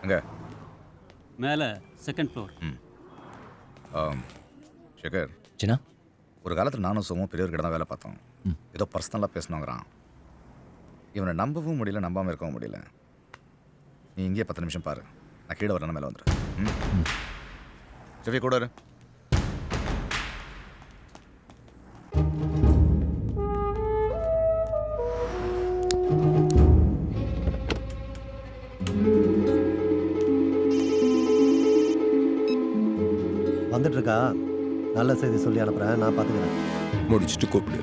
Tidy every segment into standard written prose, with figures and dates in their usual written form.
எங்க? மேலே second floor. ஆம், சேகர், சின்னா ஒரு காலத்தில் நானும் சும்மா பெரியவர்கிட்ட தான் வேலை பார்த்தோம். ஏதோ பர்சனலாக பேசணுங்கிறான். இவனை நம்பவும் முடியல, நம்பாமல் இருக்கவும் முடியல. நீ இங்கேயே 10 நிமிஷம் பாரு, நான் கீழே வரணும், மேலே வந்துடு. செவி கூட இரு. வந்துட்டு இருக்கா? நல்ல செய்தி சொல்லி அனுப்புகிறேன், நான் பார்த்துக்கிறேன். முடிச்சுட்டு கூப்பிடு.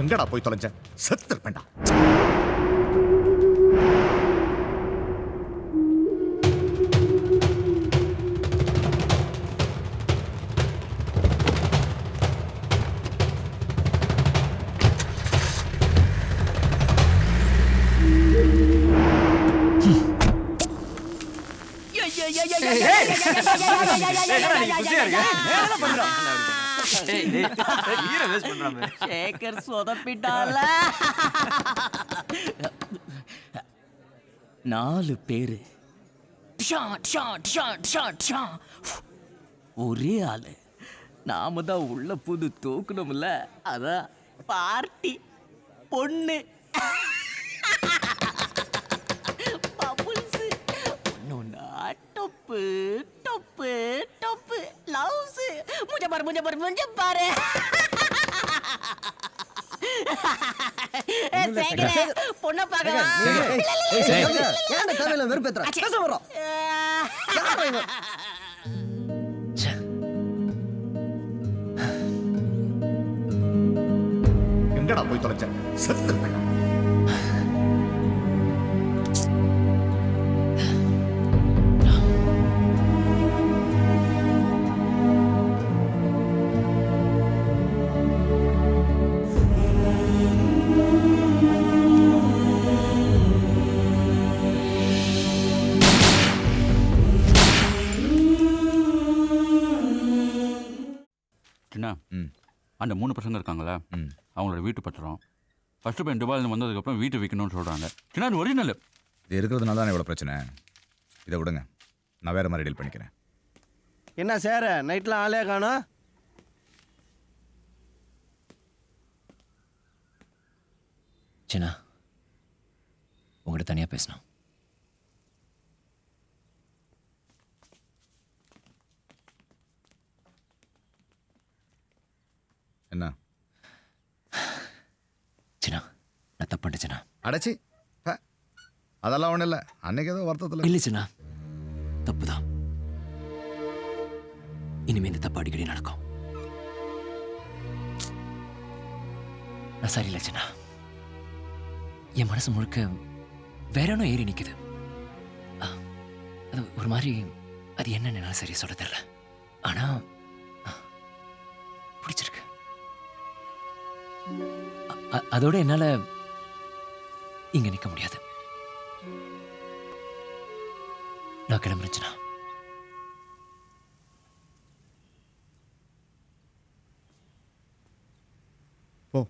எங்கடா போய் தொலைஞ்ச? செத்து இருப்பேன்டா. சேகர் சொதப்பிட்டால. 4 பேரு ஒரே ஆளு. நாம தான் உள்ள புது தூக்கணும்ல, அதான் பார்ட்டி. பொண்ணு பபுள்ஸ், பொண்ணு டொப்பு டொப்பு டொப்பு லவ்ஸ். முஞ்ச பாரு முஞ்ச பாரு முஞ்ச பாரு. பொண்ணை பார்க்கலாம். ஏன்டா தேவையில்ல வெறுப்பேத்துற? பேச வரோம். எங்கடா போய் தொலைஞ்ச? செத்து இருப்பேன்டா. அந்த 3 பசங்க இருக்காங்களா, அவங்களோட வீட்டு பத்திரம். ஃபர்ஸ்ட் பையன் துபாயிலேருந்து வந்ததுக்கப்புறம் வீட்டை விற்கணும்னு சொல்கிறாங்க. சின்ன அது ஒரிஜினல். இது இருக்கிறதுனால தான் இவ்வளோ பிரச்சனை. இதை விடுங்க, நான் வேறு மாதிரி டீல் பண்ணிக்கிறேன். என்ன சேர நைட்லாம் ஆளே காணோம்? சின்னா உங்கள்கிட்ட தனியாக பேசணும். என்ன சின்னா, நான் தப்பு பண்ணிட்டேன் சின்னா. அடைச்சி அதெல்லாம் ஒன்றும் இல்லை. அன்னைக்கு ஏதோ வருத்தத்தில் இல்லை சின்னா, தப்பு தான். இனிமே இந்த தப்பு அடிக்கடி நடக்கும். நான் சரியில்லை சின்னா. என் மனசு முழுக்க வேற ஒன்றும் ஏறி நிற்குது. அது ஒரு மாதிரி, அது என்னன்னு என்னால் சரியா சொல்ல தெரியல. ஆனா பிடிச்சிருக்கு. அதோட என்னால இங்க நிற்க முடியாது. நான் கிளம்புறேன். போ.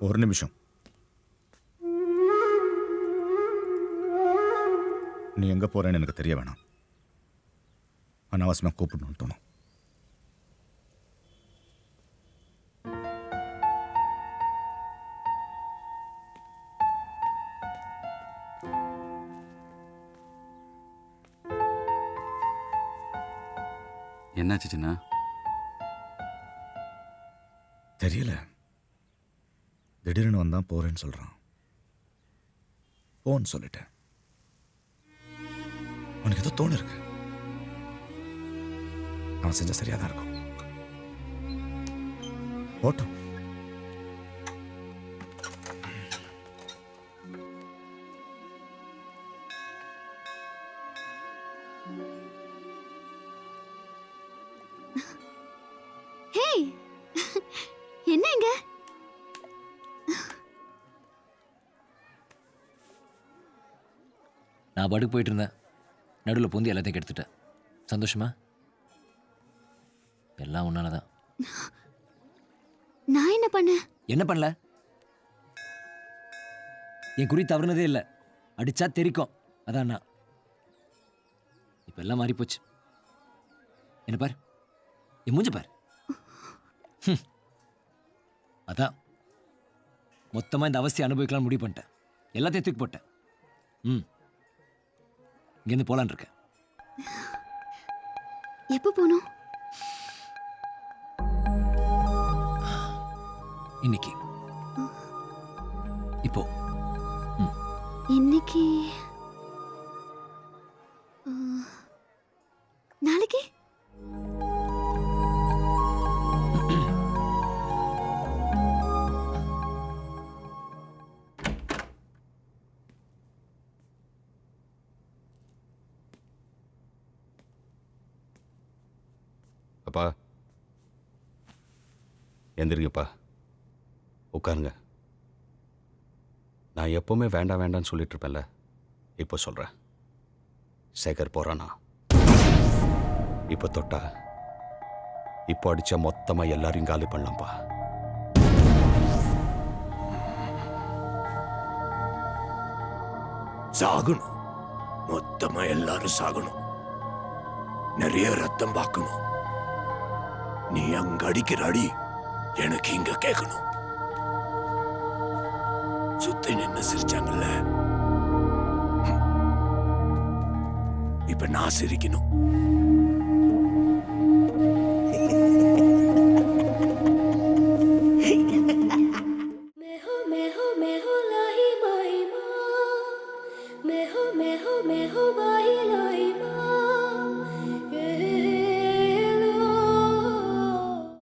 ஒரு நிமிஷம். நீ எங்க போறேன்னு எனக்கு தெரிய வேணாம். அனாவசியமா கூப்பிடணும்னு தோணும். என்னாச்சு சின்ன? தெரியல. திடீர்னு வந்தான் போறேன்னு சொல்றான். போன்னு சொல்லிட்டேன். உனக்கு ஏதோ தோணு இருக்கு. அவன் செஞ்ச சரியா தான் இருக்கும். போட்டும். ஹேய் என்னங்க? நான் பாட்டுக்கு போயிட்டு இருந்தேன். நடுவில் பூந்தி எல்லாத்தையும் கெடுத்துட்டேன். சந்தோஷமா? எல்லாம் உன்னால தான். நான் என்ன பண்ணேன்? என்ன பண்ணல? என் குறி தவறுனதே இல்லை. அடிச்சா தெரிக்கும். அதான் நான். இப்போ எல்லாம் மாறி போச்சு. என்ன பார், என் மூஞ்ச பார். அதான் மொத்தமாக இந்த அவஸ்தையை அனுபவிக்கலாம் முடிவு பண்ணிட்டேன். எல்லாத்தையும் தூக்கி போட்டேன். இங்கேருந்து போலான் இருக்கேன். எப்போ போகணும்? இன்னைக்கு. இப்போ இன்னைக்கு நாளைக்கு? அப்பா எந்திரிங்கப்பா, உட்காருங்க. நான் எப்போவுமே வேண்டாம் வேண்டாம்னு சொல்லிட்டு இருப்பேன்ல, இப்போ சொல்கிறேன். சேகர் போகிறானா? இப்போ தொட்டா, இப்போ அடித்தா மொத்தமாக எல்லாரையும் காலி பண்ணலாம்ப்பா. சாகணும். மொத்தமா எல்லாரும் சாகணும். நிறைய ரத்தம் பார்க்கணும். நீ அங்க அடிக்கிற அடி எனக்கு இங்க கேட்கணும். சுத்தி நின்னு சிரிச்சாங்கல்ல, இப்ப நான் சிரிக்கணும். मैं हो